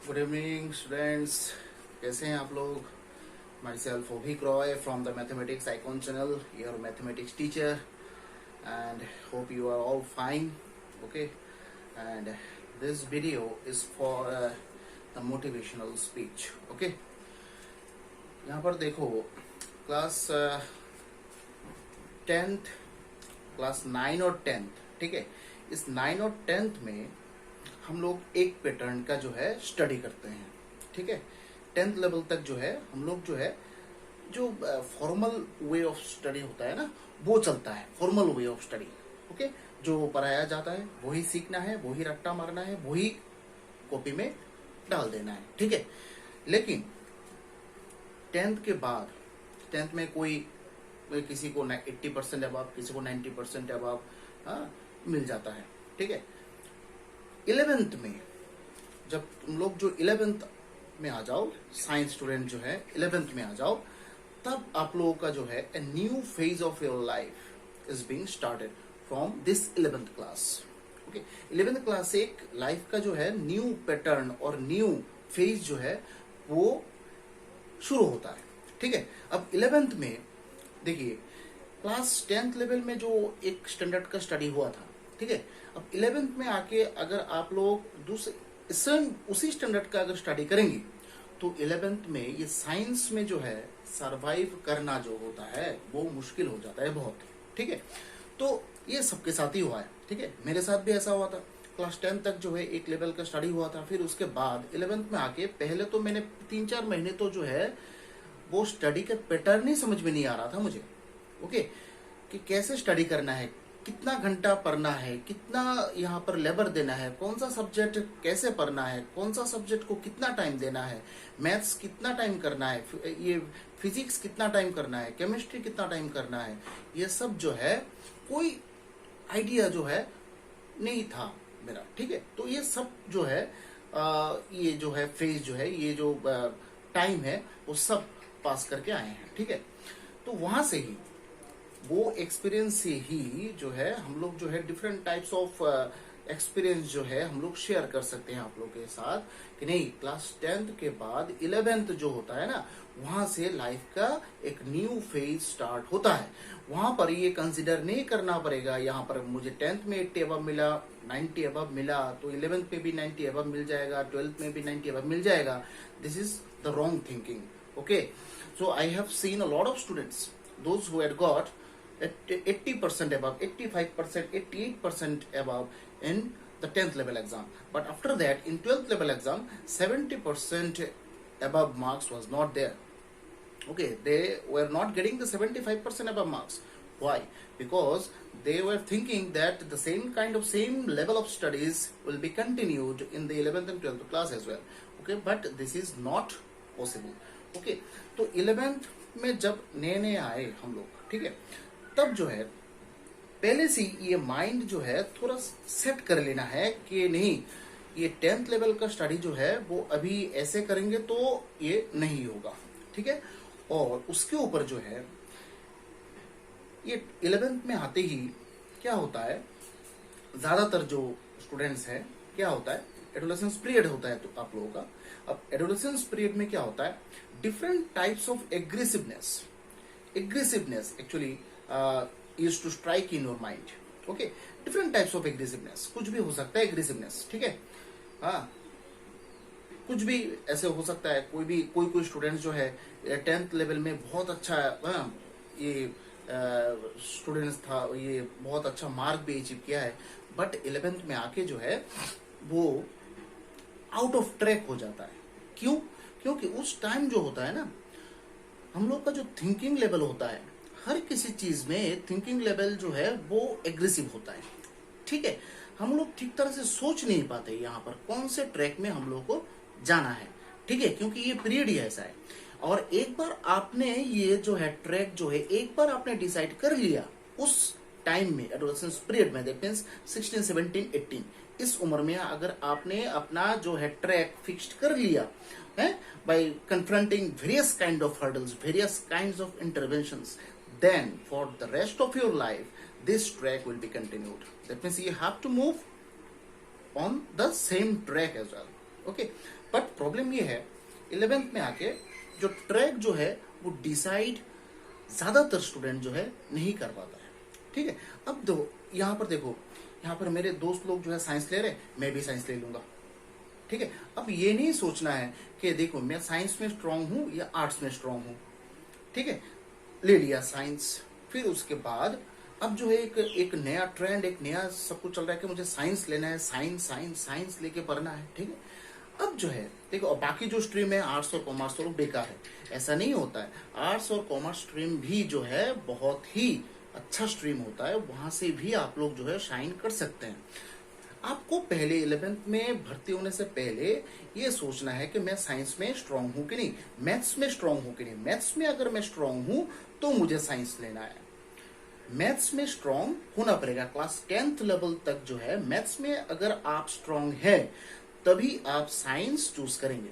Good evening students, कैसे हैं आप लोग। Myself Abhik Roy from the mathematics icon channel, your mathematics teacher, and hope you are all fine. Okay, and this video is for the motivational speech. Okay, यहाँ पर देखो class 10th, class 9 और 10th, ठीक है। इस 9 और 10th में हम लोग एक पैटर्न का जो है स्टडी करते हैं, ठीक है। 10th लेवल तक जो है हम लोग जो है जो फॉर्मल वे ऑफ स्टडी होता है ना, वो चलता है, formal way of study. Okay, जो पढ़ाया जाता है वही सीखना है, वही रट्टा मारना है, वही कॉपी में डाल देना है, ठीक है। लेकिन 10th के बाद 10th में कोई किसी को 80% अबाव, किसी को 90% अबाव मिल जाता है, ठीक है। 11th में जब तुम लोग जो 11th में आ जाओ, साइंस स्टूडेंट जो है 11th में आ जाओ, तब आप लोगों का जो है a new phase of your life is being started from this 11th class. Okay, 11th class से एक लाइफ का जो है न्यू पैटर्न और न्यू फेज जो है वो शुरू होता है, ठीक है। अब 11th में देखिए, क्लास 10th लेवल में जो एक स्टैंडर्ड का स्टडी हुआ था, ठीक है। अब 11th में आके अगर आप लोग दूसरे सेम उसी स्टैंडर्ड का अगर स्टडी करेंगे तो 11th में ये साइंस में जो है सरवाइव करना जो होता है वो मुश्किल हो जाता है बहुत, ठीक है। तो ये सबके साथ ही हुआ है, ठीक है। मेरे साथ भी ऐसा हुआ था। क्लास 10 तक जो है एक लेवल का स्टडी हुआ था, फिर उसके बाद 11th में आके पहले तो मैंने 3-4 महीने तो जो है वो स्टडी का पैटर्न ही समझ में नहीं आ रहा था मुझे। ओके, कि कैसे स्टडी करना है, कितना घंटा पढ़ना है, कितना यहाँ पर लेबर देना है, कौन सा सब्जेक्ट कैसे पढ़ना है, कौन सा सब्जेक्ट को कितना टाइम देना है, मैथ्स कितना टाइम करना है, ये फिजिक्स कितना टाइम करना है, केमिस्ट्री कितना टाइम करना है, ये सब जो है कोई आइडिया जो है नहीं था मेरा, ठीक है। तो ये सब जो है ये जो है फेज जो है, ये जो टाइम है वो सब पास करके आए हैं, ठीक है। तो वहां से ही वो एक्सपीरियंस से ही जो है हम लोग जो है डिफरेंट टाइप्स ऑफ एक्सपीरियंस जो है हम लोग शेयर कर सकते हैं आप लोग के साथ, कि नहीं क्लास 10th के बाद 11th जो होता है ना, वहां से लाइफ का एक न्यू फेज स्टार्ट होता है। वहां पर ये कंसिडर नहीं करना पड़ेगा, यहाँ पर मुझे 10th में 80 अबव मिला, 90 अबव मिला, तो 11th में भी 90 अबव मिल जाएगा, 12th में भी 90 अबव मिल जाएगा। This is the wrong thinking. Okay, so I have seen a lot of students, those who had got at 80% above, 85%, 88% above in the 10th level exam. But after that, in 12th level exam, 70% above marks was not there. Okay, they were not getting the 75% above marks. Why? Because they were thinking that the same level of studies will be continued in the 11th and 12th class as well. Okay, but this is not possible. Okay, तो 11th में जब नए नए आए हम लोग, ठीक है, तब जो है पहले से ये माइंड जो है थोड़ा सेट कर लेना है कि नहीं, ये 10th लेवल का स्टडी जो है वो अभी ऐसे करेंगे तो ये नहीं होगा, ठीक है। और उसके ऊपर जो है ये 11th में आते ही क्या होता है, ज्यादातर जो स्टूडेंट्स हैं क्या होता है, एडोलेसेंस पीरियड होता है तो आप लोगों का। अब एडोलेसेंस पीरियड में क्या होता है, different types of aggressiveness actually used to strike in your mind. Okay, different types of aggressiveness, कुछ भी हो सकता है एग्रेसिवनेस, ठीक है। हाँ, कुछ भी ऐसे हो सकता है, कोई स्टूडेंट जो है 10th लेवल में बहुत अच्छा ये स्टूडेंट्स था, ये बहुत अच्छा मार्क भी अचीव किया है, बट 11th में आके जो है वो आउट ऑफ ट्रैक हो जाता है। क्यों? क्योंकि उस टाइम जो होता है ना, हम लोग का जो थिंकिंग लेवल होता है, हर किसी चीज में थिंकिंग लेवल जो है वो एग्रेसिव होता है, ठीक है। हम लोग ठीक तरह से सोच नहीं पाते यहाँ पर कौन से ट्रैक में हम लोग को जाना है, ठीक है, क्योंकि ये पीरियड ही ऐसा है। और एक बार आपने ये जो है ट्रैक जो है एक बार आपने डिसाइड कर लिया उस टाइम में, एडोलेसेंस पीरियड में, दैट मींस 16, 17, 18, इस उम्र में अगर आपने अपना जो है ट्रैक फिक्स्ड कर लिया है by confronting various kind of hurdles, various kinds of interventions, then for the rest of your life this track will be continued. That means you have to move on the same track as well. Okay, but problem ये है 11th में आके जो track जो है वो decide ज्यादातर student जो है नहीं कर पाता है। ठीक है, अब दो यहाँ पर देखो, यहाँ पर मेरे दोस्त लोग जो है साइंस ले रहे, मैं भी साइंस ले लूंगा। ठीक है, अब ये नहीं सोचना है कि देखो मैं साइंस में स्ट्रांग हूं या आर्ट्स में स्ट्रांग हूं। ठीक है, ले लिया साइंस, फिर उसके बाद अब जो है एक नया ट्रेंड, एक नया सब कुछ चल रहा है कि मुझे साइंस लेना है, साइंस साइंस साइंस लेके पढ़ना है। ठीक है, अब जो है देखो, और बाकी जो स्ट्रीम है आर्ट्स और कॉमर्स तो बेकार है, ऐसा नहीं होता है। आर्ट्स और कॉमर्स स्ट्रीम भी जो है बहुत ही अच्छा स्ट्रीम होता है, वहां से भी आप लोग जो है शाइन कर सकते हैं। आपको पहले 11th में भर्ती होने से पहले ये सोचना है कि मैं साइंस में स्ट्रांग हूं कि नहीं, मैथ्स में स्ट्रांग हूं कि नहीं। मैथ्स में अगर मैं स्ट्रांग हूं तो मुझे साइंस लेना है, मैथ्स में स्ट्रांग होना पड़ेगा। क्लास 10th लेवल तक जो है मैथ्स में अगर आप स्ट्रांग है तभी आप साइंस चूज करेंगे।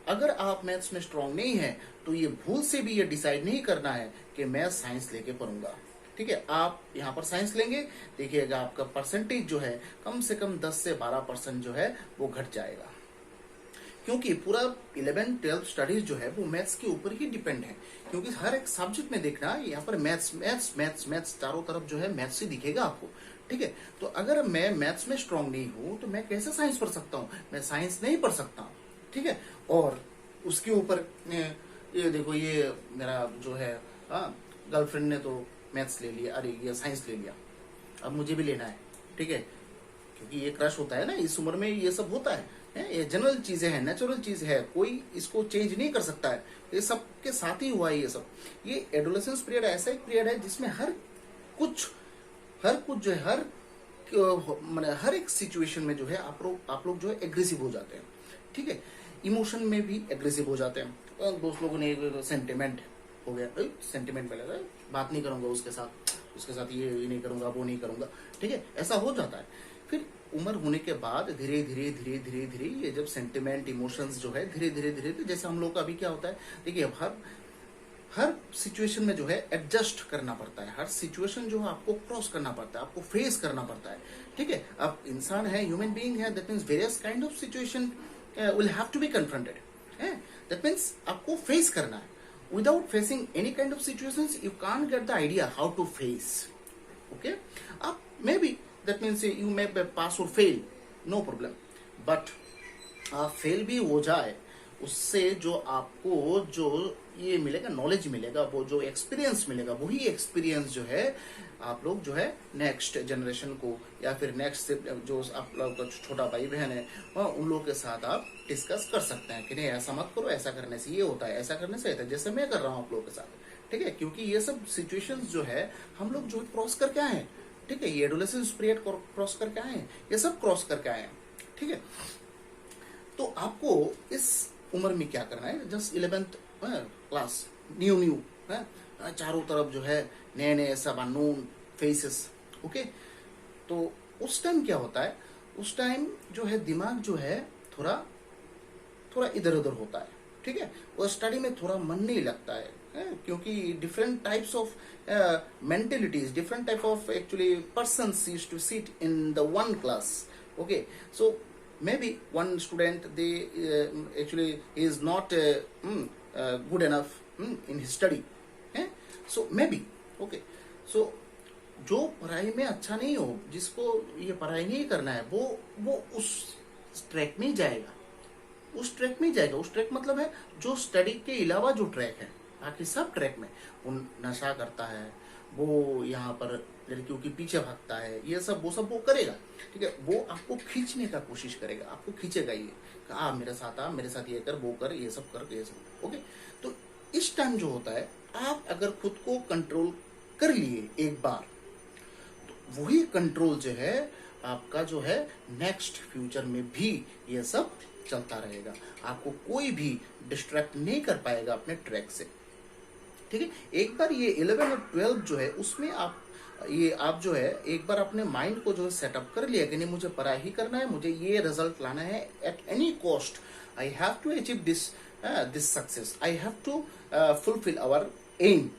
अगर आप मैथ्स में स्ट्रांग नहीं है तो ये भूल से भी ये डिसाइड नहीं करना है कि मैं साइंस लेके पढ़ूंगा। ठीक है, आप यहाँ पर साइंस लेंगे, देखिएगा आपका परसेंटेज जो है कम से कम 10 से 12% जो है वो घट जाएगा, क्योंकि पूरा 11th 12th स्टडीज जो है वो मैथ्स के ऊपर ही डिपेंड है। क्योंकि हर एक सब्जेक्ट में देखना यहाँ पर मैथ्स मैथ्स मैथ्स मैथ्स चारों तरफ जो है मैथ्स ही दिखेगा आपको। ठीक है, तो अगर मैं मैथ्स में स्ट्रांग नहीं हूं तो मैं कैसे साइंस पढ़ सकता हूँ, मैं साइंस नहीं पढ़ सकता हूँ। ठीक है, और उसके ऊपर ये देखो, ये मेरा जो है गर्लफ्रेंड ने तो मैथ्स ले लिया, अरे ये साइंस ले लिया, अब मुझे भी लेना है। ठीक है, क्योंकि ये क्रश होता है ना, इस उम्र में ये सब होता है, ये जनरल चीजें हैं, नेचुरल चीज है, कोई इसको चेंज नहीं कर सकता है, ये सबके साथ ही हुआ है ये सब। ये एडोलेसेंस पीरियड ऐसा एक पीरियड है जिसमें हर कुछ जो है हर एक सिचुएशन में जो है आप लोग जो है एग्रेसिव हो जाते हैं। ठीक है, इमोशन में भी एग्रेसिव हो जाते हैं। दोस्त लोगों ने सेंटिमेंट हो गया, सेंटिमेंट पे लगा, बात नहीं करूंगा उसके साथ ये नहीं करूंगा, वो नहीं करूंगा। ठीक है, ऐसा हो जाता है। फिर उम्र होने के बाद धीरे धीरे धीरे धीरे धीरे ये जब सेंटिमेंट इमोशंस जो है धीरे धीरे धीरे धीरे, जैसे हम लोग का अभी क्या होता है, देखिए हर सिचुएशन में जो है एडजस्ट करना पड़ता है, हर सिचुएशन जो है आपको क्रॉस करना पड़ता है, आपको फेस करना पड़ता है। ठीक है, आप इंसान है, ह्यूमन बीइंग है, that means various kind of situation will have to be confronted. That means आपको फेस करना है। Without facing any kind of situations, you can't get the idea how to face. Okay? Maybe that means you may pass or fail, no problem. But fail भी हो जाए, उससे जो आपको जो ये मिलेगा, नॉलेज मिलेगा, वो जो एक्सपीरियंस मिलेगा, वही एक्सपीरियंस जो है आप लोग जो है नेक्स्ट जनरेशन को या फिर नेक्स्ट जो आप लोग का छोटा भाई बहन है उन लोगों के साथ आप डिस्कस कर सकते हैं कि नहीं ऐसा मत करो, ऐसा करने से ये होता है, ऐसा करने से होता है, जैसे मैं कर रहा हूँ आप लोगों के साथ। ठीक है, क्योंकि ये सब सिचुएशंस जो है हम लोग जो क्रॉस करके आए हैं। ठीक है, ये एडोलेसेंस पीरियड क्रॉस करके आए हैं, ये सब क्रॉस करके आए हैं। ठीक है, तो आपको इस उम्र में क्या करना है, जस्ट 11th क्लास, न्यू चारों तरफ जो है नए नए सब अननोन फेसेस। ओके, तो उस टाइम क्या होता है, उस टाइम जो है दिमाग जो है थोड़ा इधर उधर होता है। ठीक है, वो स्टडी में थोड़ा मन नहीं लगता है, क्योंकि different types of mentalities, different type of actually persons used to sit in the one class. Okay, so maybe one student they actually is not good enough in his study, so maybe okay, so जो पढ़ाई में अच्छा नहीं हो, जिसको ये पढ़ाई नहीं करना है, वो उस ट्रैक में जाएगा, उस ट्रैक मतलब है जो स्टडी के अलावा जो ट्रैक है, बाकी सब ट्रैक में वो नशा करता है, वो यहाँ पर लड़कियों के पीछे भागता है, ये सब वो करेगा। ठीक है, वो आपको खींचने का कोशिश करेगा, आपको खींचेगा, ये मेरे साथ ये कर, वो कर, ये सब कर, ये सब। ओके, तो इस टाइम जो होता है, आप अगर खुद को कंट्रोल कर लिए एक बार, तो वही कंट्रोल जो है आपका जो है नेक्स्ट फ्यूचर में भी ये सब चलता रहेगा, आपको कोई भी डिस्ट्रैक्ट नहीं कर पाएगा अपने ट्रैक से। ठीक है, एक बार ये 11 और 12 जो है उसमें आप जो है एक बार अपने माइंड को जो है सेटअप कर लिया कि नहीं मुझे पढ़ाई ही करना है, मुझे ये रिजल्ट लाना है, at any cost I have to achieve this success, I have to fulfil our aim.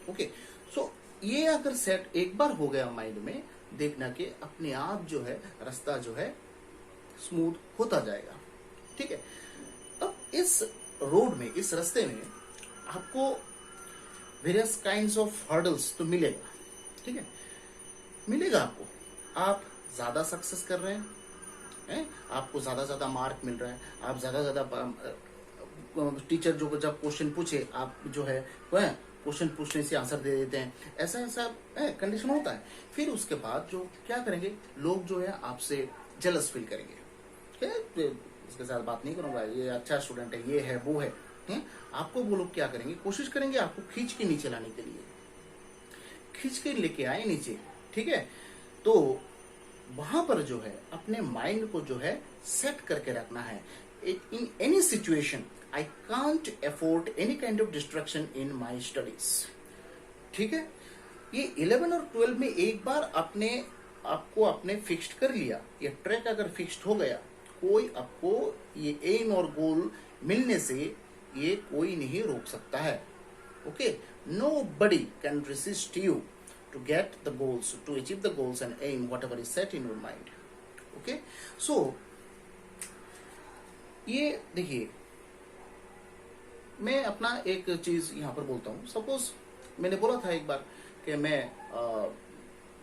Okay, so ये अगर सेट एक बार हो गया माइंड में, देखना कि अपने आप जो है रास्ता जो है स्मूथ होता जाएगा। ठीक है, इस रोड में, इस रास्ते में आपको वेरियस काइंड्स ऑफ हर्डल्स तो मिलेगा, ठीक है, मिलेगा आपको। आप ज्यादा सक्सेस कर रहे हैं, आपको ज्यादा मार्क मिल रहा है, आप ज्यादा टीचर जो जब क्वेश्चन पूछे आप जो है क्वेश्चन पूछने से आंसर दे देते हैं, ऐसा ऐसा कंडीशन होता है। फिर उसके बाद जो क्या करेंगे लोग जो है आपसे जेलस फील करेंगे, इसके साथ बात नहीं करूंगा, ये अच्छा स्टूडेंट है, ये है वो है, आपको वो लोग क्या करेंगे, कोशिश करेंगे आपको खींच के नीचे लाने के लिए, खींच के लेके आए नीचे, ठीक है। तो वहां पर जो है अपने माइंड को जो है सेट करके रखना है। In any situation I can't afford any kind of destruction in my studies, ठीक है। ये 11 और 12 में एक बार आपने फिक्स्ड कर लिया, ये ट्रैक अगर फिक्स्ड हो गया, कोई आपको ये एम और गोल मिलने से ये कोई नहीं रोक सकता है, okay. Nobody can resist you to get the goals, to achieve the goals and aim whatever is set in your mind, okay। So ये देखिए, मैं अपना एक चीज यहाँ पर बोलता हूँ। सपोज मैंने बोला था एक बार कि मैं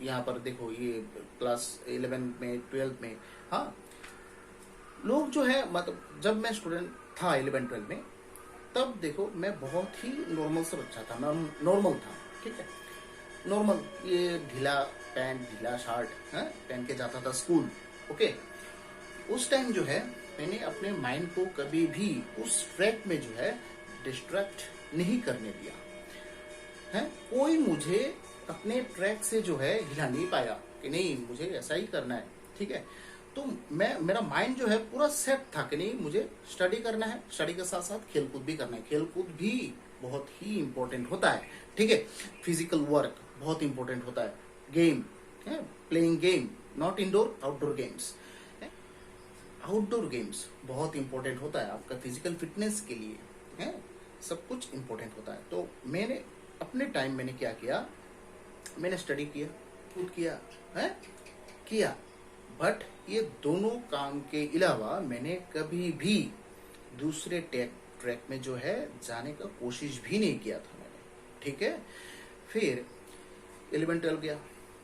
यहाँ पर देखो ये क्लास 11 में 12 में, हाँ, लोग जो है मतलब जब मैं स्टूडेंट था 11-12 में, तब देखो मैं बहुत ही नॉर्मल सा बच्चा था, मैं नॉर्मल था, ठीक है, नॉर्मल, ये ढीला पैंट ढीला शर्ट पहन के जाता था स्कूल, ओके। उस टाइम जो है मैंने अपने माइंड को कभी भी उस ट्रैक में जो है डिस्ट्रैक्ट नहीं करने दिया है। कोई मुझे अपने ट्रैक से जो है हिला नहीं पाया कि नहीं मुझे ऐसा ही करना है, ठीक है। तो मेरा माइंड जो है पूरा सेट था कि नहीं मुझे स्टडी करना है, स्टडी के साथ साथ खेलकूद भी करना है, खेलकूद भी बहुत ही इंपॉर्टेंट होता है, ठीक है। फिजिकल वर्क बहुत इंपॉर्टेंट होता है, game, playing game, not indoor, outdoor games, outdoor games बहुत इंपॉर्टेंट होता है आपका फिजिकल फिटनेस के लिए, है, सब कुछ इंपॉर्टेंट होता है। तो मैंने अपने टाइम मैंने क्या किया, मैंने स्टडी किया, खुद किया, बट ये दोनों काम के अलावा मैंने कभी भी दूसरे ट्रैक में जो है जाने का कोशिश भी नहीं किया था मैंने, ठीक है। फिर 11-12 गया,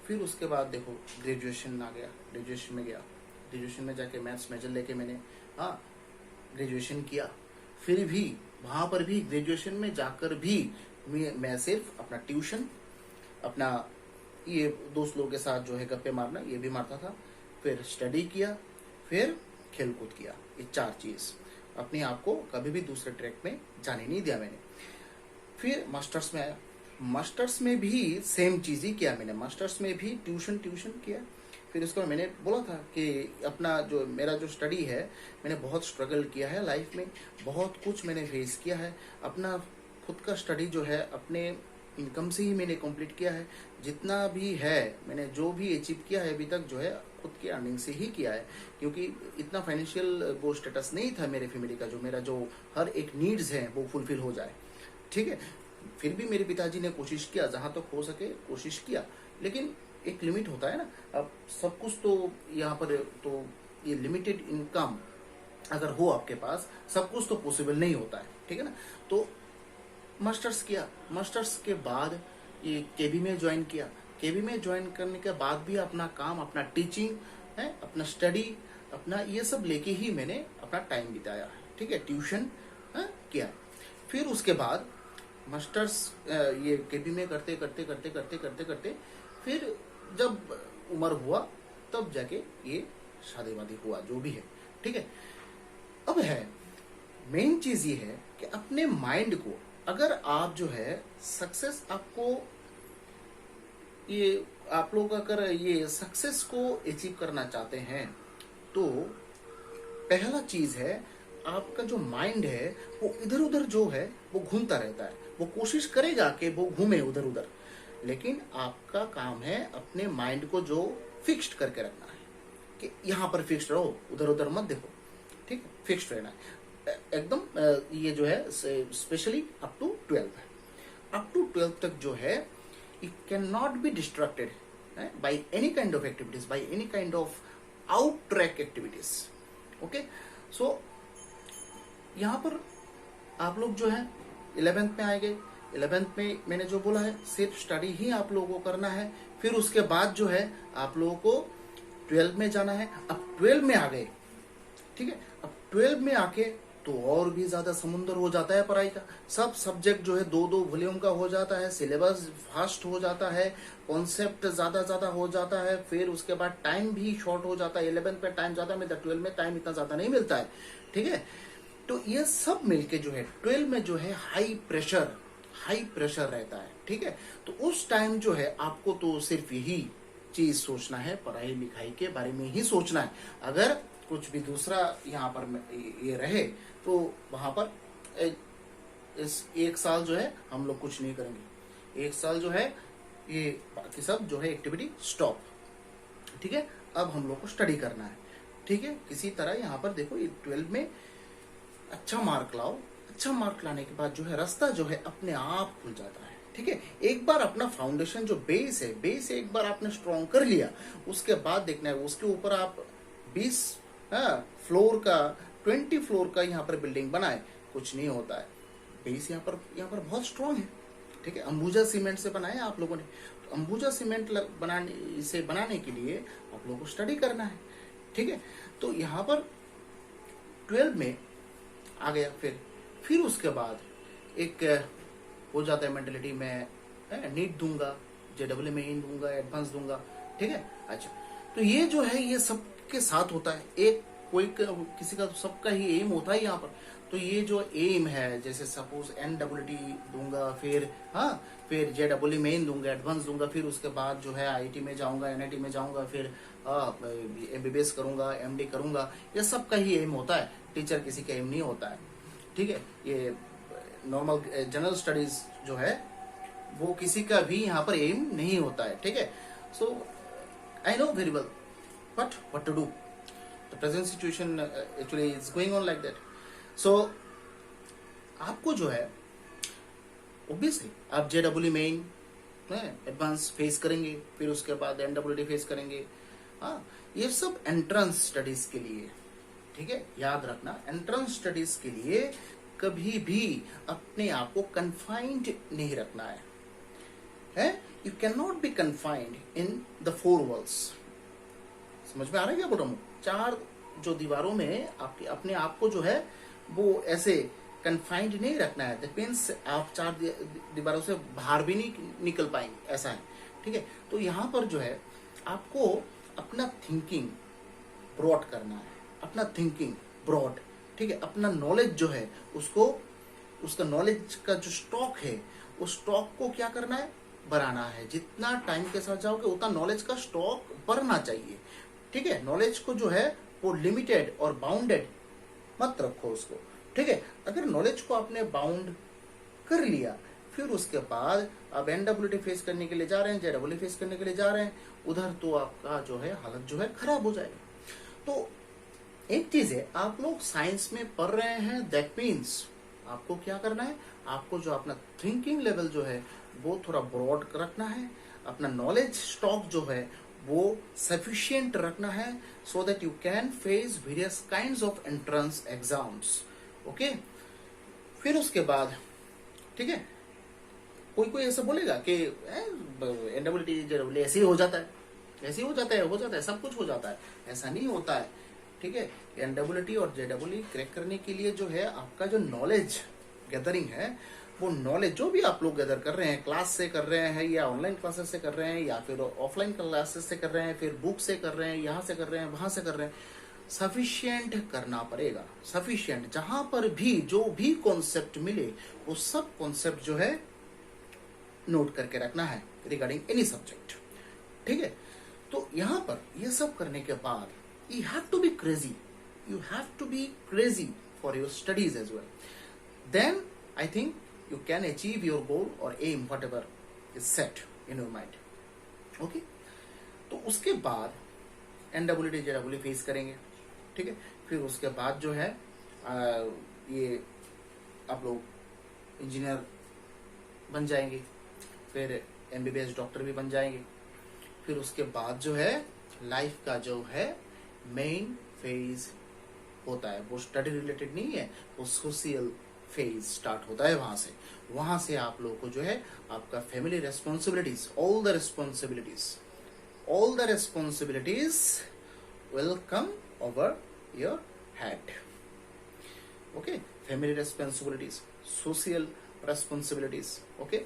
फिर उसके बाद देखो ग्रेजुएशन आ गया, ग्रेजुएशन में गया, ग्रेजुएशन में जाके मैथ्स मेजर लेके मैंने ग्रेजुएशन किया। फिर भी वहां पर भी ग्रेजुएशन में जाकर भी मैं सिर्फ अपना ट्यूशन, अपना ये दोस्त लोगों के साथ जो है गप्पे मारना, ये भी मारता था, फिर स्टडी किया, फिर खेलकूद किया, ये 4 चीज। अपने आप को कभी भी दूसरे ट्रैक में जाने नहीं दिया मैंने। फिर मास्टर्स में आया, मास्टर्स में भी सेम चीज ही किया मैंने, मास्टर्स में भी ट्यूशन किया। फिर उसको मैंने बोला था कि अपना जो मेरा जो स्टडी है, मैंने बहुत स्ट्रगल किया है लाइफ में, बहुत कुछ मैंने फेस किया है, अपना खुद का स्टडी जो है अपने इनकम से ही मैंने कंप्लीट किया है, जितना भी है मैंने जो भी अचीव किया है अभी तक जो है खुद की अर्निंग से ही किया है, क्योंकि इतना फाइनेंशियल वो स्टेटस नहीं था मेरे फैमिली का जो मेरा जो हर एक नीड्स है वो फुलफिल हो जाए, ठीक है। फिर भी मेरे पिताजी ने कोशिश किया, जहां तक हो सके कोशिश किया, लेकिन एक लिमिट होता है ना। अब सब कुछ तो यहाँ पर तो ये लिमिटेड इनकम अगर हो आपके पास, सब कुछ तो पॉसिबल नहीं होता है, ठीक है ना। तो मास्टर्स किया, मास्टर्स के बाद ये केबी में ज्वाइन किया, केबी में ज्वाइन करने के बाद भी अपना काम, अपना टीचिंग है, अपना स्टडी, अपना ये सब लेके ही मैंने अपना टाइम बिताया, ठीक है, ट्यूशन किया। फिर उसके बाद मास्टर्स ये केबी में करते करते फिर जब उम्र हुआ तब जाके ये शादी वादी हुआ, जो भी है, ठीक है। अब है मेन चीज ये है कि अपने माइंड को अगर आप जो है सक्सेस आपको ये आप लोग अगर ये सक्सेस को अचीव करना चाहते हैं, तो पहला चीज है आपका जो माइंड है वो इधर उधर जो है वो घूमता रहता है, वो कोशिश करेगा कि वो घूमे उधर उधर, लेकिन आपका काम है अपने माइंड को जो फिक्स्ड करके रखना है कि यहाँ पर फिक्स्ड रहो, उधर उधर मत देखो, ठीक है, फिक्स्ड रहना है एकदम। ये जो है स्पेशली अप टू 12 है, अप टू 12 तक जो है it cannot be distracted by any kind of activities, by any kind of out track activities, okay। So यहाँ पर आप लोग जो है 11th में आए गए। 11th में मैंने जो बोला है सिर्फ स्टडी ही आप लोगों को करना है। फिर उसके बाद जो है आप लोगों को 12 में जाना है। अब 12 में आ गए, ठीक है, अब 12 में आके तो और भी ज्यादा समुंदर हो जाता है पढ़ाई का। सब सब्जेक्ट जो है 2-2 वॉल्यूम का हो जाता है, सिलेबस फास्ट हो जाता है, कॉन्सेप्ट ज्यादा हो जाता है। फिर उसके बाद टाइम भी शॉर्ट हो जाता है। 11 में टाइम ज्यादा मिलता है, 12 में टाइम इतना ज्यादा नहीं मिलता है, ठीक है। तो ये सब मिलके जो है 12 में जो है हाई प्रेशर रहता है, ठीक है। तो उस टाइम जो है आपको तो सिर्फ यही चीज सोचना है, पढ़ाई लिखाई के बारे में ही सोचना है। अगर कुछ भी दूसरा यहाँ पर ये रहे तो वहां पर इस एक साल जो है हम लोग कुछ नहीं करेंगे। एक साल जो है ये बाकी सब जो है एक्टिविटी स्टॉप, ठीक है। अब हम लोग को स्टडी करना है, ठीक है। किसी तरह यहाँ पर देखो ये 12 में अच्छा मार्क लाओ। अच्छा मार्क लाने के बाद जो है रास्ता जो है अपने आप खुल जाता है, ठीक है। एक बार अपना फाउंडेशन जो बेस है एक बार आपने स्ट्रॉन्ग कर लिया, उसके बाद देखना है उसके ऊपर आप 20 फ्लोर का 20 फ्लोर का यहाँ पर बिल्डिंग बनाए, कुछ नहीं होता है। बेस यहाँ पर बहुत स्ट्रॉन्ग है, ठीक है। अंबुजा सीमेंट से बनाया आप लोगों ने। तो अंबुजा सीमेंट बनाने के लिए आप लोगों को स्टडी करना है, ठीक है। तो यहाँ पर 12 में आ गया। फिर उसके बाद एक हो जाता है मेंटेलिटी में नीट दूंगा, जेडब्ल्यू में इन दूंगा, एडवांस दूंगा, ठीक है। अच्छा, तो ये जो है ये सबके साथ होता है। एक कोई किसी का तो सबका ही एम होता है यहाँ पर। तो ये जो एम है, जैसे सपोज NWT दूंगा, फिर JEE मेन दूंगा, एडवांस दूंगा, फिर उसके बाद जो है IIT में जाऊंगा, NIT में जाऊंगा, फिर MBBS करूंगा, MD करूंगा। ये सबका ही एम होता है, टीचर किसी का एम नहीं होता है, ठीक है। ये नॉर्मल जनरल स्टडीज जो है वो किसी का भी यहाँ पर एम नहीं होता है, ठीक है। So I know very well but what to do, the present situation actually is going on like that. So आपको जो है ऑब्वियसली आप JEE मेन एडवांस फेस करेंगे, फिर उसके बाद NWT फेस करेंगे। हाँ, ये सब एंट्रेंस स्टडीज के लिए, ठीक है। याद रखना, एंट्रेंस स्टडीज के लिए कभी भी अपने आप को कन्फाइंड नहीं रखना है। You can not be confined in the 4 walls. समझ में आ रहा है क्या बोल रहा हूँ? 4 जो दीवारों में आपके अपने आप को जो है वो ऐसे कन्फाइंड नहीं रखना है। दैट मीन्स आप 4 दीवारों से बाहर भी नहीं निकल पाएंगे, ऐसा है, ठीक है। तो यहाँ पर जो है आपको अपना थिंकिंग ब्रॉड करना है, अपना थिंकिंग ब्रॉड, ठीक है। अपना नॉलेज जो है उसका नॉलेज का जो स्टॉक है उस स्टॉक को क्या करना है, बढ़ाना है। जितना टाइम के साथ जाओगे उतना नॉलेज का स्टॉक बढ़ना चाहिए, ठीक है। नॉलेज को जो है वो लिमिटेड और बाउंडेड मत रखो उसको, ठीक है। अगर नॉलेज को आपने बाउंड कर लिया, फिर उसके बाद अब NWT फेस करने के लिए जा रहे हैं, JEE फेस करने के लिए जा रहे हैं, उधर तो आपका जो है हालत जो है खराब हो जाएगा। तो एक चीज है, आप लोग साइंस में पढ़ रहे हैं, दैट मीन्स आपको क्या करना है, आपको जो अपना थिंकिंग लेवल जो है वो थोड़ा ब्रॉड रखना है। अपना नॉलेज स्टॉक जो है वो सफिशिएंट रखना है, so that you can face various kinds of entrance exams, okay. फिर उसके बाद, ठीक है, कोई ऐसा बोलेगा कि NWT JEE ऐसे ही हो जाता है, ऐसे ही हो जाता है, सब कुछ हो जाता है। ऐसा नहीं होता है, ठीक है। NWT और JEE क्रैक करने के लिए जो है आपका जो नॉलेज गैदरिंग है, वो नॉलेज जो भी आप लोग गैदर कर रहे हैं, क्लास से कर रहे हैं या ऑनलाइन क्लासेस से कर रहे हैं या फिर ऑफलाइन क्लासेस से कर रहे हैं, फिर बुक से कर रहे हैं, यहाँ से कर रहे हैं, वहां से कर रहे हैं, सफिशिएंट करना पड़ेगा। सफिशिएंट, जहां पर भी जो भी कॉन्सेप्ट मिले वो सब कॉन्सेप्ट जो है नोट करके रखना है रिगार्डिंग एनी सब्जेक्ट, ठीक है। तो यहाँ पर ये सब करने के बाद you have to be crazy for your studies as well. Then I think you can achieve your goal or aim whatever is set in your mind, okay. तो उसके बाद NWT JEE फेस करेंगे, ठीक है। फिर उसके बाद जो है ये आप लोग इंजीनियर बन जाएंगे, फिर MBBS डॉक्टर भी बन जाएंगे। फिर उसके बाद जो है लाइफ का जो है मेन फेज होता है, वो स्टडी रिलेटेड नहीं है, वो सोशल फेज स्टार्ट होता है वहां से आप लोगों को जो है आपका family responsibilities, all the responsibilities will come over your head. Okay, family responsibilities, social responsibilities, okay,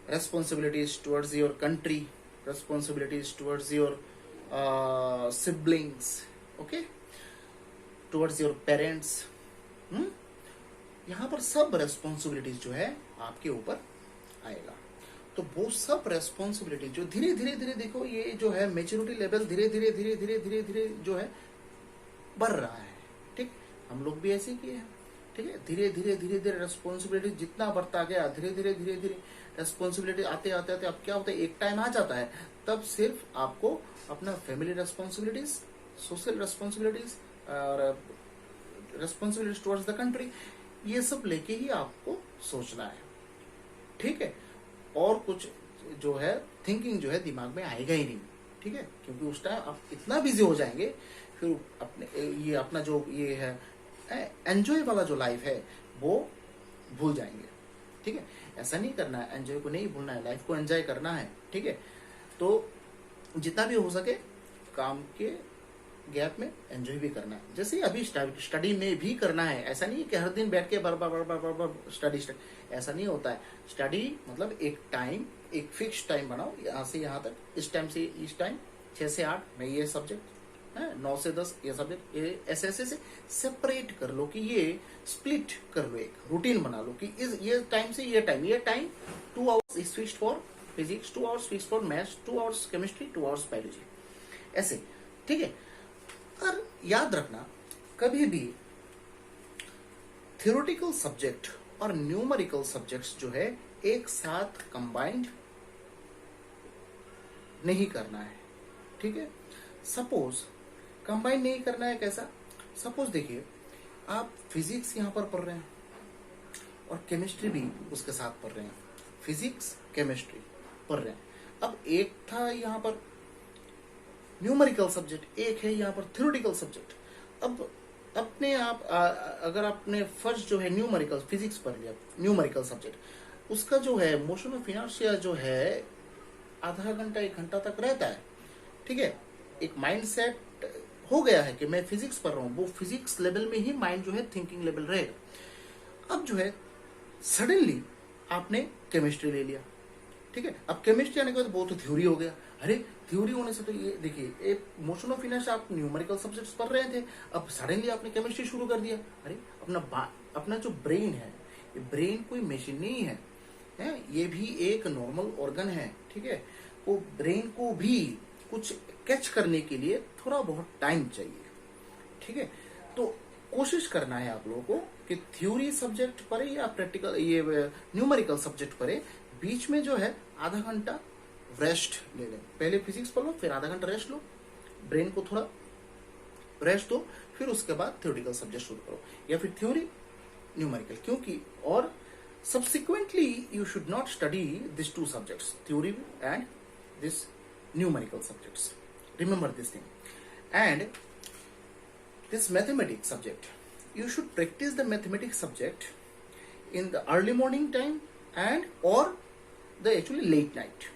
responsibilities towards your country, responsibilities towards your siblings, okay, towards your parents. यहाँ पर सब रेस्पॉन्सिबिलिटीज जो है आपके ऊपर आएगा। तो वो सब रेस्पॉन्सिबिलिटी जो धीरे धीरे देखो, ये जो है मेच्योरिटी लेवल धीरे धीरे जो है बढ़ रहा है। ठीक, हम लोग भी ऐसे किए हैं। ठीक है, धीरे धीरे रेस्पॉन्सिबिलिटी जितना बढ़ता गया, धीरे धीरे रेस्पॉन्सिबिलिटी आते अब क्या होता है, एक टाइम आ जाता है तब सिर्फ आपको अपना फैमिली रेस्पॉन्सिबिलिटीज, सोशल रेस्पॉन्सिबिलिटीज और रेस्पॉन्सिबिलिटीज टुवर्ड्स द कंट्री, ये सब लेके ही आपको सोचना है। ठीक है, और कुछ जो है थिंकिंग जो है दिमाग में आएगा ही नहीं। ठीक है, क्योंकि उस टाइम आप इतना बिजी हो जाएंगे, फिर अपने ये अपना जो ये है एंजॉय वाला जो लाइफ है वो भूल जाएंगे। ठीक है, ऐसा नहीं करना है, एंजॉय को नहीं भूलना है, लाइफ को एंजॉय करना है। ठीक है, तो जितना भी हो सके काम के गैप में एंजॉय भी करना है। जैसे अभी स्टडी में भी करना है, ऐसा नहीं है कि हर दिन बैठ के बार स्टडी, ऐसा नहीं होता है। स्टडी मतलब एक टाइम, एक फिक्स टाइम बनाओ, यहाँ से यहाँ तक, इस टाइम से इस टाइम, 6 से 8 में ये सब्जेक्ट है, 9 से 10 ये सब्जेक्ट, ये ऐसे से सेपरेट कर लो, कि ये स्प्लिट कर लो, एक रूटीन बना लो कि इस ये टाइम से ये time 2 hours is fixed for physics, 2 hours fixed for maths, 2 hours chemistry, 2 hours biology, ऐसे। ठीक है, और याद रखना कभी भी थ्योरेटिकल सब्जेक्ट और न्यूमेरिकल सब्जेक्ट्स जो है एक साथ कंबाइंड नहीं करना है। ठीक है, सपोज कंबाइन नहीं करना है, कैसा? सपोज देखिए, आप फिजिक्स यहां पर पढ़ रहे हैं और केमिस्ट्री भी उसके साथ पढ़ रहे हैं, फिजिक्स केमिस्ट्री पढ़ रहे हैं। अब एक था यहां पर न्यूमेरिकल सब्जेक्ट, एक है यहाँ पर थ्योरेटिकल सब्जेक्ट। अब अपने आप अगर आपने फर्स्ट जो है न्यूमेरिकल फिजिक्स पढ़ लिया, न्यूमेरिकल सब्जेक्ट, उसका जो है मोशन ऑफ इनर्शिया जो है आधा घंटा 1 घंटा तक रहता है। ठीक है, एक माइंड सेट हो गया है कि मैं फिजिक्स पढ़ रहा हूँ, वो फिजिक्स लेवल में ही माइंड जो है थिंकिंग लेवल रहेगा। अब जो है सडनली आपने केमिस्ट्री ले लिया। ठीक है, अब केमिस्ट्री आने के बाद वो तो थ्योरी हो गया। अरे थ्योरी होने से तो ये देखिए, एक मोशन ऑफ इनर्शिया आप न्यूमेरिकल सब्जेक्ट्स पढ़ रहे थे, अब सडनली आपने केमिस्ट्री शुरू कर दिया। अरे अपना जो ब्रेन है, ये ब्रेन कोई मशीन नहीं है, ये भी एक नॉर्मल ऑर्गन है। ठीक है, वो ब्रेन को भी कुछ कैच करने के लिए थोड़ा बहुत टाइम चाहिए। ठीक है, तो कोशिश करना है आप लोगों को कि थ्योरी सब्जेक्ट पढ़े या प्रैक्टिकल ये न्यूमेरिकल सब्जेक्ट पढ़े, बीच में जो है आधा घंटा रेस्ट ले लें। पहले फिजिक्स पढ़ लो, फिर आधा घंटा रेस्ट लो, ब्रेन को थोड़ा रेस्ट दो, फिर उसके बाद थ्योरेटिकल सब्जेक्ट शुरू करो, या फिर थ्योरी न्यूमेरिकल। क्योंकि और subsequently you should not study these 2 subjects, theory and this numerical subjects. Remember this thing. And this mathematics subject, you should practice the mathematics subject in the early morning time and or the actually late night.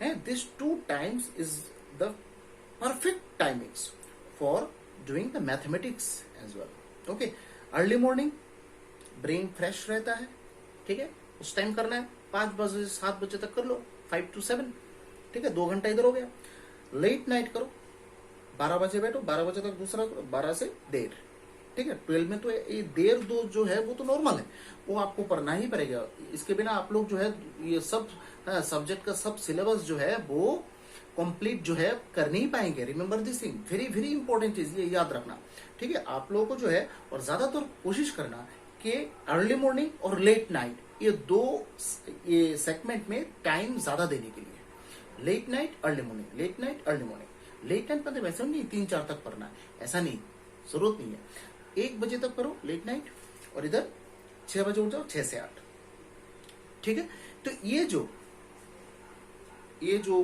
And these 2 times is the perfect timings for doing the mathematics as well. Okay, early morning brain fresh रहता है। ठीक है, उस time करना है, 5 बजे से 7 बजे तक कर लो, 5 to 7। ठीक है, 2 घंटा इधर हो गया। लेट नाइट करो, 12 बजे बैठो, 12 बजे तक दूसरा करो, 12 से देर। ठीक है, 12 में तो ये देर दो जो है वो तो नॉर्मल है, वो आपको पढ़ना ही पड़ेगा। इसके बिना आप लोग जो है ये सब सब्जेक्ट का सब सिलेबस जो है वो कंप्लीट जो है कर नहीं पाएंगे। Remember this thing, very very important चीज, ये याद रखना। ठीक है, आप लोगों को जो है और ज्यादातर कोशिश करना कि अर्ली मॉर्निंग और लेट नाइट ये 2 ये सेगमेंट में टाइम ज्यादा देने के लिए। Late night early morning, late night early morning. Late night मतलब वैसे नहीं 3-4 तक पढ़ना है, ऐसा नहीं, जरूरत नहीं है। 1 बजे तक करो लेट नाइट, और इधर 6 बजे उठ जाओ, 6 से 8। ठीक है, तो ये जो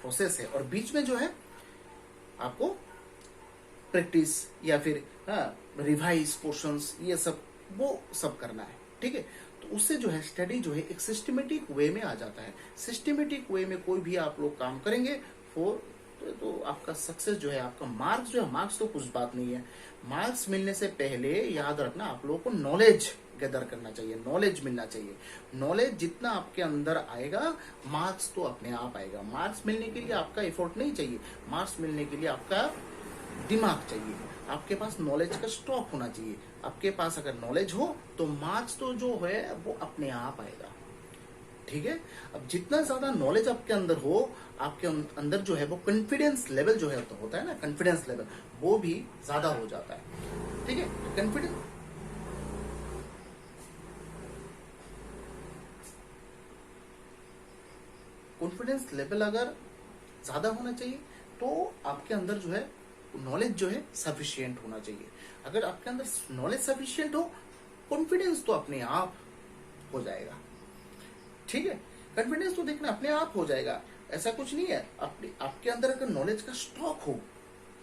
प्रोसेस है, और बीच में जो है आपको प्रैक्टिस या फिर रिवाइज पोर्शंस, ये सब वो सब करना है। ठीक है, तो उससे जो है स्टडी जो है एक सिस्टमेटिक वे में आ जाता है। सिस्टमेटिक वे में कोई भी आप लोग काम करेंगे फॉर तो आपका सक्सेस जो है, आपका मार्क्स जो है, मार्क्स तो कुछ बात नहीं है। मार्क्स मिलने से पहले याद रखना आप लोगों को नॉलेज गैदर करना चाहिए, नॉलेज मिलना चाहिए। नॉलेज जितना आपके अंदर आएगा, मार्क्स तो अपने आप आएगा। मार्क्स मिलने के लिए आपका एफर्ट नहीं चाहिए, मार्क्स मिलने के लिए आपका दिमाग चाहिए, आपके पास नॉलेज का स्टॉक होना चाहिए। आपके पास अगर नॉलेज हो तो मार्क्स तो जो है वो अपने आप आएगा। ठीक है, अब जितना ज्यादा नॉलेज आपके अंदर हो, आपके अंदर जो है वो कॉन्फिडेंस लेवल जो है तो होता है ना, कॉन्फिडेंस लेवल वो भी ज्यादा हो जाता है। ठीक है, कॉन्फिडेंस लेवल अगर ज्यादा होना चाहिए तो आपके अंदर जो है नॉलेज जो है सफिशिएंट होना चाहिए। अगर आपके अंदर नॉलेज सफिशिएंट हो, कॉन्फिडेंस तो अपने आप हो जाएगा। ठीक है, कॉन्फिडेंस तो देखना अपने आप हो जाएगा, ऐसा कुछ नहीं है। आपके अंदर अगर नॉलेज का स्टॉक हो,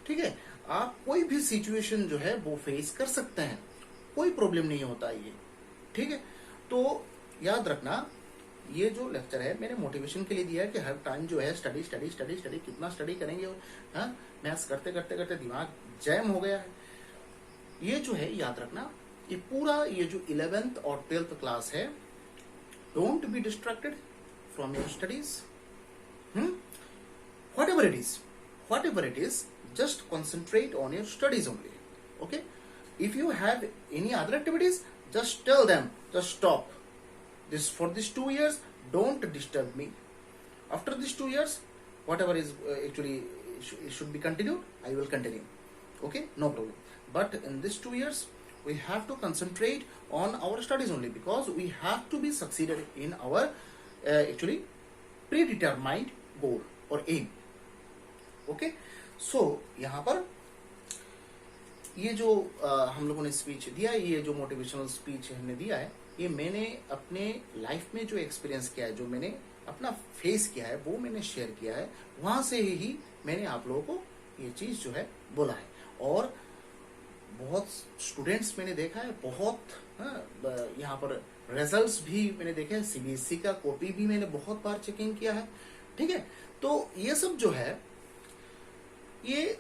ठीक है, आप कोई भी सिचुएशन जो है वो फेस कर सकते हैं, कोई प्रॉब्लम नहीं होता ये। ठीक है, तो याद रखना ये जो लेक्चर है मैंने मोटिवेशन के लिए दिया है कि हर टाइम जो है स्टडी स्टडी स्टडी स्टडी, कितना स्टडी करेंगे। हाँ, मैथ्स करते करते करते दिमाग जैम हो गया है। ये जो है याद रखना, ये पूरा ये जो 11th और 12th क्लास है, don't B distracted from your studies. whatever it is, just concentrate on your studies only. Okay, if you have any other activities, just tell them, just stop this for these 2 years, don't disturb me. After these 2 years, whatever is actually should be continued, I will continue. Okay, no problem. But in these 2 years we have to concentrate on our studies only, because we have to be succeeded in our actually predetermined goal or aim. Okay, so यहाँ पर ये जो हम लोगों ने speech दिया है, ये जो मोटिवेशनल स्पीच हमने दिया है, ये मैंने अपने लाइफ में जो एक्सपीरियंस किया है, जो मैंने अपना फेस किया है, वो मैंने शेयर किया है। वहां से ही मैंने आप लोगों को ये चीज जो है बोला है। और बहुत स्टूडेंट्स मैंने देखा है, बहुत यहाँ पर रिजल्ट्स भी मैंने देखे हैं, सीबीएसई का कॉपी भी मैंने बहुत बार चेकिंग किया है। ठीक है, तो ये सब जो है, ये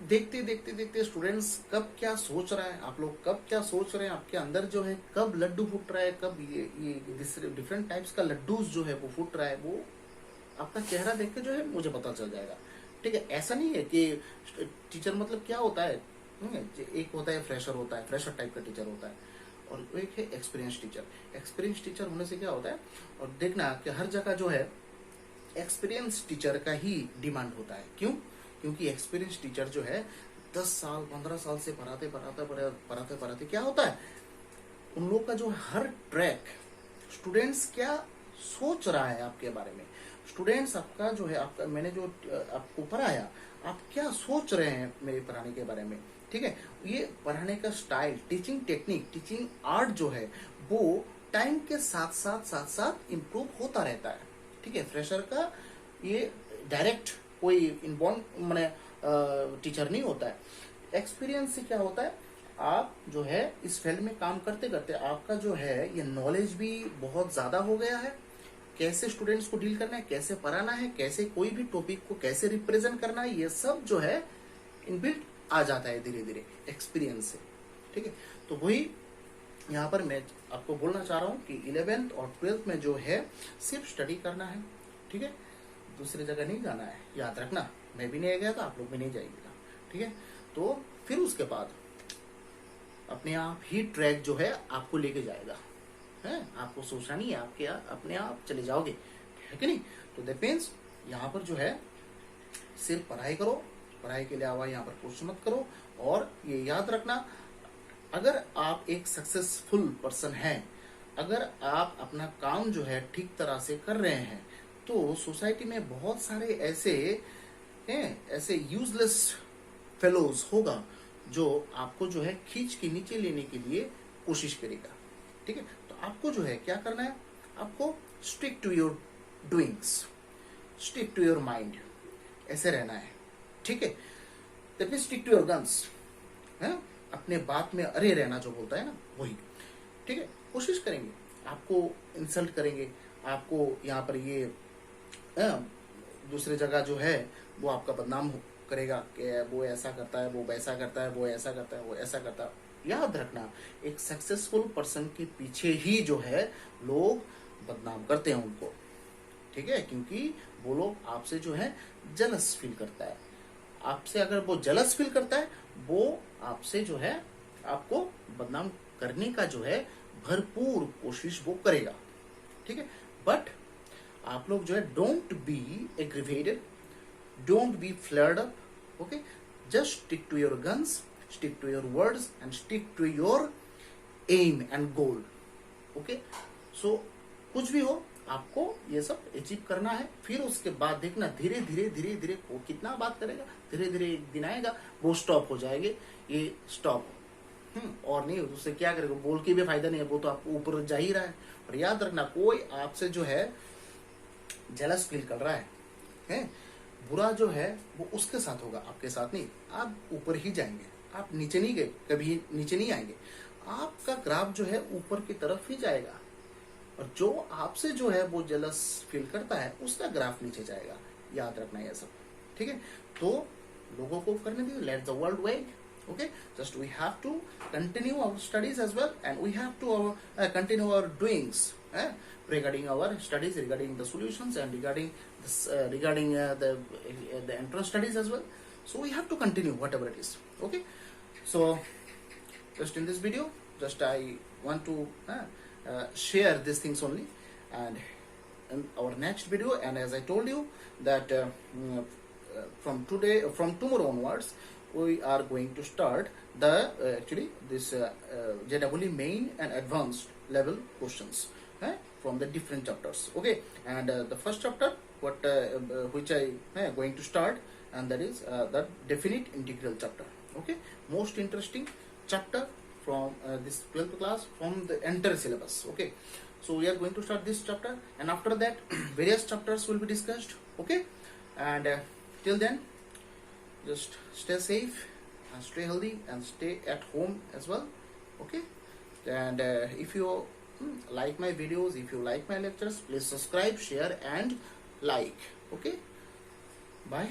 देखते देखते देखते स्टूडेंट्स कब क्या सोच रहा है, आप लोग कब क्या सोच रहे हैं, आपके अंदर जो है कब लड्डू फूट रहा है, कब ये डिफरेंट टाइप्स का लड्डू जो है वो फूट रहा है, वो आपका चेहरा देख के जो है मुझे पता चल जाएगा। ठीक है, ऐसा नहीं है कि टीचर मतलब क्या होता है, एक होता है फ्रेशर, होता है फ्रेशर टाइप का टीचर होता है, और एक है एक्सपीरियंस टीचर। एक्सपीरियंस टीचर होने से क्या होता है, और देखना कि हर जगह जो है एक्सपीरियंस टीचर का ही डिमांड होता है। क्यों? क्योंकि एक्सपीरियंस टीचर जो है 10 साल 15 साल से पढ़ाते क्या होता है, उन लोग का जो हर ट्रैक, स्टूडेंट्स क्या सोच रहा है आपके बारे में, स्टूडेंट्स आपका जो है, आपका मैंने जो आपको पढ़ाया, आप क्या सोच रहे हैं मेरे पढ़ाने के बारे में। ठीक है, ये पढ़ाने का style, teaching technique, teaching art जो है वो टाइम के साथ साथ इम्प्रूव होता रहता है। ठीक है, फ्रेशर का ये डायरेक्ट कोई इनबॉर्न मैंने टीचर नहीं होता है। एक्सपीरियंस से क्या होता है, आप जो है इस फील्ड में काम करते करते आपका जो है ये नॉलेज भी बहुत ज्यादा हो गया है, कैसे स्टूडेंट्स को डील करना है, कैसे पढ़ाना है, कैसे कोई भी टॉपिक को कैसे रिप्रेजेंट करना है, ये सब जो है इनबिल्ट आ जाता है धीरे धीरे एक्सपीरियंस से। ठीक है, तो वही यहाँ पर मैं आपको बोलना चाह रहा हूँ कि 11th और 12th में जो है सिर्फ स्टडी करना है। ठीक है, दूसरी जगह नहीं जाना है, याद रखना। मैं भी नहीं गया था, आप लोग भी नहीं जाइएगा। ठीक है, तो फिर उसके बाद अपने आप ही ट्रैक जो है आपको लेके जाएगा, है, आपको सोचना नहीं है, आपके अपने आप चले जाओगे, है कि नहीं। तो दैट मीन्स यहाँ पर जो है सिर्फ पढ़ाई करो, पढ़ाई के अलावा यहाँ पर कुछ मत करो। और ये याद रखना, अगर आप एक सक्सेसफुल पर्सन हैं, अगर आप अपना काम जो है ठीक तरह से कर रहे हैं, तो सोसाइटी में बहुत सारे ऐसे यूजलेस फेलोज होगा जो आपको जो है खींच के नीचे लेने के लिए कोशिश करेगा। ठीक है, तो आपको जो है क्या करना है, आपको stick to your doings, stick to your mind, ऐसे रहना है। ठीक है, that mean stick to your guns, है, अपने बात में अरे रहना जो बोलता है ना, वही, ठीक है। कोशिश करेंगे, आपको इंसल्ट करेंगे, आपको यहाँ पर ये दूसरे जगह जो है वो आपका बदनाम करेगा कि वो ऐसा करता है, वो वैसा करता है, वो ऐसा करता है, वो ऐसा करता है। याद रखना, एक सक्सेसफुल पर्सन के पीछे ही जो है लोग बदनाम करते हैं उनको, ठीक है, क्योंकि वो लोग आपसे जो है जलस फील करता है। आपसे अगर वो जलस फील करता है, वो आपसे जो है आपको बदनाम करने का जो है भरपूर कोशिश वो करेगा, ठीक है। बट आप लोग जो है don't be aggravated, don't be flared up, okay, just stick to your guns, stick to your words and stick to your aim and goal, okay. So कुछ भी हो, आपको ये सब अचीव करना है। फिर उसके बाद देखना धीरे धीरे धीरे धीरे वो कितना बात करेगा, धीरे धीरे एक दिन आएगा वो स्टॉप हो जाएंगे, ये स्टॉप, और नहीं उससे क्या करेगा, बोल के भी फायदा नहीं है, वो तो आपको ऊपर जा ही रहा है। और याद रखना, कोई आपसे जो है जेलस फील कर रहा है, बुरा जो है वो उसके साथ होगा, आपके साथ नहीं। आप ऊपर ही जाएंगे, आप नीचे नहीं गए, कभी नीचे नहीं आएंगे, आपका ग्राफ जो है ऊपर की तरफ ही जाएगा। और जो आपसे जो है वो जेलस फील करता है, उसका ग्राफ नीचे जाएगा। याद रखना ये सब, ठीक है। तो लोगों को करने दीजिए, let the world wait, okay, just we have to continue our studies as well, and we have to continue our doings regarding our studies, regarding the solutions, and regarding this regarding the entrance studies as well. So we have to continue whatever it is, okay. So just in this video, just I want to share these things only, and in our next video, and as I told you that from tomorrow onwards, we are going to start the actually this JEE main and advanced level questions from the different chapters, okay. And the first chapter which I going to start, and that is the definite integral chapter, okay. Most interesting chapter from this 12th class from the entire syllabus, okay. So we are going to start this chapter, and after that various chapters will be discussed, okay. And till then, just stay safe and stay healthy and stay at home as well, okay. And if you like my videos, if you like my lectures, please subscribe, share and like, okay. Bye.